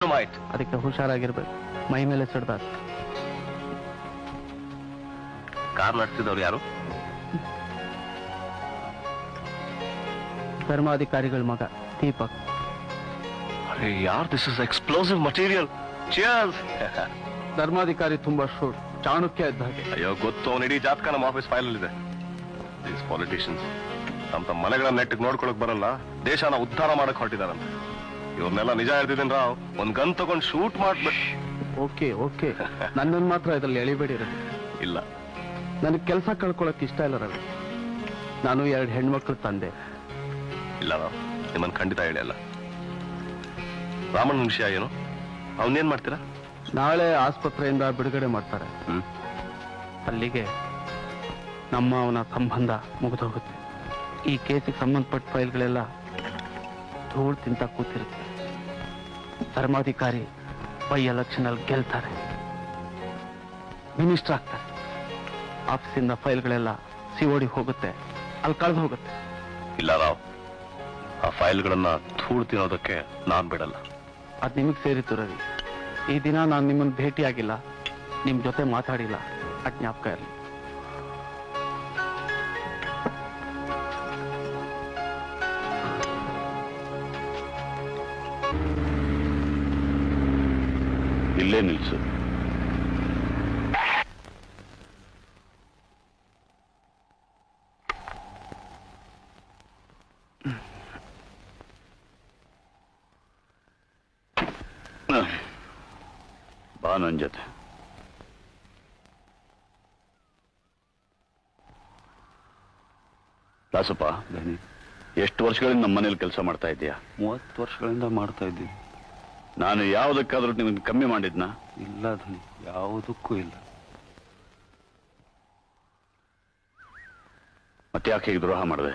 ಅದಕ್ಕೆ ಹುಷಾರಾಗಿರ್ಬೇಕು. ಮೈ ಮೇಲೆ ಸಿಡ್ದ ಕಾರ್ ನಡೆಸಿದವ್ರು ಯಾರು? ಧರ್ಮಾಧಿಕಾರಿಗಳ ಮಗ ದೀಪಕ್. ಅರೆ ಯಾರ್, this is explosive material. Cheers. ಧರ್ಮಾಧಿಕಾರಿ ತುಂಬಾ ಶೂರ್, ಚಾಣಕ್ಯ ಇದ್ದ ಹಾಗೆ. ಅಯ್ಯೋ ಗೊತ್ತು, ಅವನ ಇಡೀ ಜಾತಕ ನಮ್ಮ ಆಫೀಸ್ ಫೈಲ್ ಇದೆ. ದೀಸ್ ಪಾಲಿಟಿಷಿಯನ್ಸ್ ತಮ್ಮ ಮನೆಗಳ ನೆಟ್ಟಿಗೆ ನೋಡ್ಕೊಳಕ್ ಬರಲ್ಲ, ದೇಶನ ಉದ್ಧಾರ ಮಾಡಕ್ ಹೊರಟಿದಾರಂತ. ಇವ್ರನ್ನೆಲ್ಲ ನಿಜ ಹೇಳ್ತಿದ್ದೀನಿ ರಾವ್, ಒಂದ್ ಗನ್ ತಗೊಂಡ್ ಶೂಟ್ ಮಾಡ್ಬಿಟ್ಟು. ಓಕೆ ಓಕೆ, ನನ್ನನ್ನು ಮಾತ್ರ ಇದ್ರಲ್ಲಿ ಎಳಿಬೇಡಿ ರವಿ. ಇಲ್ಲ, ನನಗೆ ಕೆಲಸ ಕಳ್ಕೊಳಕ್ ಇಷ್ಟ ಇಲ್ಲ ರವಿ. ನಾನು 2 ಹೆಣ್ಮಕ್ಳು ತಂದೆ. ಇಲ್ಲ ರಾವ್, ನಿಮ್ಮನ್ ಖಂಡಿತ ಹೇಳಿಯಲ್ಲ. ರಾಮಣ್ಣನ ವಿಷಯ ಏನು? ಅವನ್ನೇನ್ ಮಾಡ್ತೀರಾ? ನಾಳೆ ಆಸ್ಪತ್ರೆಯಿಂದ ಬಿಡುಗಡೆ ಮಾಡ್ತಾರೆ. ಅಲ್ಲಿಗೆ ನಮ್ಮ ಅವನ ಸಂಬಂಧ ಮುಗಿದೋಗುತ್ತೆ. ಈ ಕೇಸಿಗೆ ಸಂಬಂಧಪಟ್ಟ ಫೈಲ್ಗಳೆಲ್ಲ ಧೂಳ್ ತಿಂತ ಕೂತಿರುತ್ತೆ. ಧರ್ಮಾಧಿಕಾರಿ ಬೈ ಎಲೆಕ್ಷನ್ ಅಲ್ಲಿ ಗೆಲ್ತಾರೆ, ಮಿನಿಸ್ಟರ್ ಆಗ್ತಾರೆ. ಆಫೀಸಿಂದ ಫೈಲ್ಗಳೆಲ್ಲ ಸಿಒಡಿ ಹೋಗುತ್ತೆ, ಅಲ್ಲಿ ಕಳೆದು ಹೋಗುತ್ತೆ. ಇಲ್ಲ ರಾವ್, ಆ ಫೈಲ್ಗಳನ್ನ ಧೂಳು ತಿನ್ನೋದಕ್ಕೆ ನಾನ್ ಬಿಡಲ್ಲ. ಅದ್ ನಿಮಗ್ ಸೇರಿತ್ತು ರವಿ. ಈ ದಿನ ನಾನು ನಿಮ್ಮನ್ನು ಭೇಟಿಯಾಗಿಲ್ಲ, ನಿಮ್ ಜೊತೆ ಮಾತಾಡಿಲ್ಲ, ಆ ಜ್ಞಾಪಕ ಇರಲಿ. ಇಲ್ಲೇ ನಿಲ್ಸು. ಬಾ ನನ್ ಜೊತೆ. ದಾಸಪ್ಪ, ಎಷ್ಟು ವರ್ಷಗಳಿಂದ ನಮ್ಮ ಮನೇಲಿ ಕೆಲಸ ಮಾಡ್ತಾ ಇದ್ದೀಯಾ? 30 ವರ್ಷಗಳಿಂದ ಮಾಡ್ತಾ ಇದ್ದೀವಿ. ನಾನು ಯಾವುದಕ್ಕಾದ್ರೂ ನಿಮಗೆ ಕಮ್ಮಿ ಮಾಡಿದ್ನಾ? ಇಲ್ಲ ಧನಿ, ಯಾವುದಕ್ಕೂ ಇಲ್ಲ. ಮತ್ತೆ ಯಾಕೆ ಹೀಗೆ ದ್ರೋಹ ಮಾಡಿದೆ?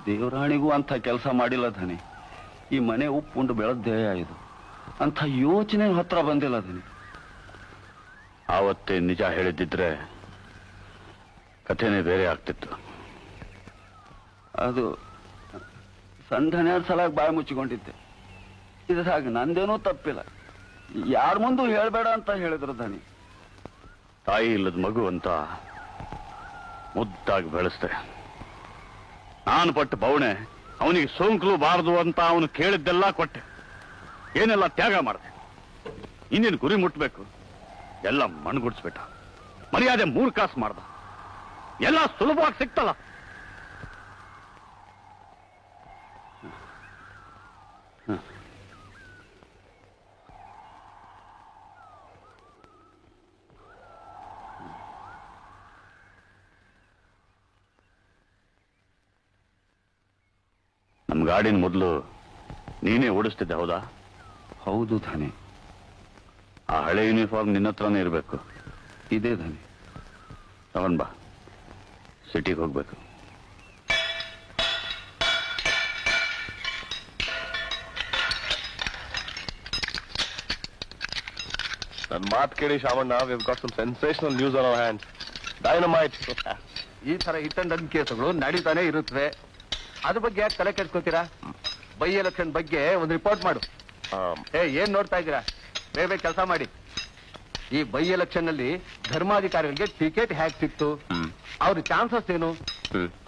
ದೇವರಾಣಿಗೂ ಅಂತ ಕೆಲಸ ಮಾಡಿಲ್ಲ ಧನಿ. ಈ ಮನೆ ಉಪ್ಪುಂಡು ಬೆಳೆದೇ ಇದು ಅಂತ ಯೋಚನೆ ಹತ್ರ ಬಂದಿಲ್ಲ ಧನಿ. ಆವತ್ತೇ ನಿಜ ಹೇಳಿದ್ದಿದ್ರೆ ಕಥೆನೇ ಬೇರೆ ಆಗ್ತಿತ್ತು. ಅದು ಸಂಧನ್ಯಾರ ಸಲಾಗಿ ಬಾಯಿ ಮುಚ್ಚಿಕೊಂಡಿದ್ದೆ. ಇದ್ರಾಗ ನಂದೇನೂ ತಪ್ಪಿಲ್ಲ. ಯಾರ ಮುಂದೂ ಹೇಳ್ಬೇಡ ಅಂತ ಹೇಳಿದ್ರು ಧನಿ. ತಾಯಿ ಇಲ್ಲದ ಮಗು ಅಂತ ಮುದ್ದಾಗಿ ಬೆಳೆಸ್ದೆ. ನಾನು ಪಟ್ಟ ಬವಣೆ ಅವನಿಗೆ ಸೋಂಕಲು ಬಾರದು ಅಂತ ಅವನು ಕೇಳಿದ್ದೆಲ್ಲ ಕೊಟ್ಟೆ, ಏನೆಲ್ಲ ತ್ಯಾಗ ಮಾಡಿದೆ. ಇನ್ನೇನು ಗುರಿ ಮುಟ್ಬೇಕು, ಎಲ್ಲ ಮಣ್ಗುಡ್ಸ್ಬಿಟ್ಟ. ಮರ್ಯಾದೆ 3 ಕಾಸು ಮಾಡ್ದ. ಎಲ್ಲ ಸುಲಭವಾಗಿ ಸಿಕ್ತಲ್ಲ. ನಮ್ ಗಾಡಿನ ಮೊದಲು ನೀನೇ ಓಡಿಸ್ತಿದ್ದೆ, ಹೌದಾ? ಹೌದು ಧನಿ. ಆ ಹಳೆ ಯೂನಿಫಾರ್ಮ್ ನಿನ್ನ ಹತ್ರನೇ ಇರಬೇಕು. ಇದೇ ಧನಿ. ತಗೊಂಡ್ ಬಾ, ಸಿಟಿಗೆ ಹೋಗ್ಬೇಕು. ನನ್ನ ಮಾತು ಕೇಳಿ Shamanna, we've got some sensational news on our hands. Dynamite. ಈ ತರ ಹಿಟ್ ಅಂಡ್ ರನ್ ಕೇಸುಗಳು ನಡೀತಾನೆ ಇರುತ್ತವೆ. ಅದ್ರ ಬಗ್ಗೆ ಯಾಕೆ ತಲೆ ಕೆಡ್ಸ್ಕೊತೀರಾ? ಬೈ ಎಲೆಕ್ಷನ್ ಬಗ್ಗೆ ಒಂದು ರಿಪೋರ್ಟ್ ಮಾಡು. ಏನ್ ನೋಡ್ತಾ ಇದ್ದೀರಾ? ಬೇಗ ಕೆಲಸ ಮಾಡಿ. ಈ ಬೈ ಎಲೆಕ್ಷನ್ ನಲ್ಲಿ ಧರ್ಮಾಧಿಕಾರಿಗಳಿಗೆ ಟಿಕೆಟ್ ಹೇಗೆ ಸಿಕ್ತು, ಅವ್ರ ಚಾನ್ಸಸ್ ಏನು,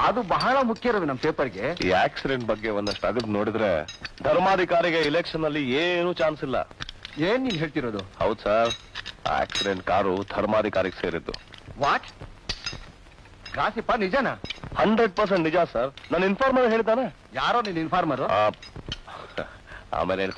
ಅದು ಬಹಳ ಮುಖ್ಯ ರವಿ ನಮ್ಮ ಪೇಪರ್ಗೆ. ಈ ಆಕ್ಸಿಡೆಂಟ್ ಬಗ್ಗೆ ಒಂದಷ್ಟು ಅಗದು ನೋಡಿದ್ರೆ ಧರ್ಮಾಧಿಕಾರಿಗೆ ಇಲೆಕ್ಷನ್ ಅಲ್ಲಿ ಏನು ಚಾನ್ಸ್ ಇಲ್ಲ. ಏನ್ ನೀನ್ ಹೇಳ್ತಿರೋದು? ಹೌದು ಸರ್, ಆಕ್ಸಿಡೆಂಟ್ ಕಾರು ಧರ್ಮಾಧಿಕಾರಿಗೆ ಸೇರಿದ್ದು. ವಾಟ್? ಗಾಸಿಪ್ಪ ನಿಜನಾ? 100% ನಿಜ ಸರ್. ನನ್ನ ಇನ್ಫಾರ್ಮರ್ ಹೇಳ್ತಾನೆ. ಯಾರೋ ನಿನ್ ಇನ್ಫಾರ್ಮರು? ಆಮೇಲೆ ಹೇಳ್ತೀನಿ.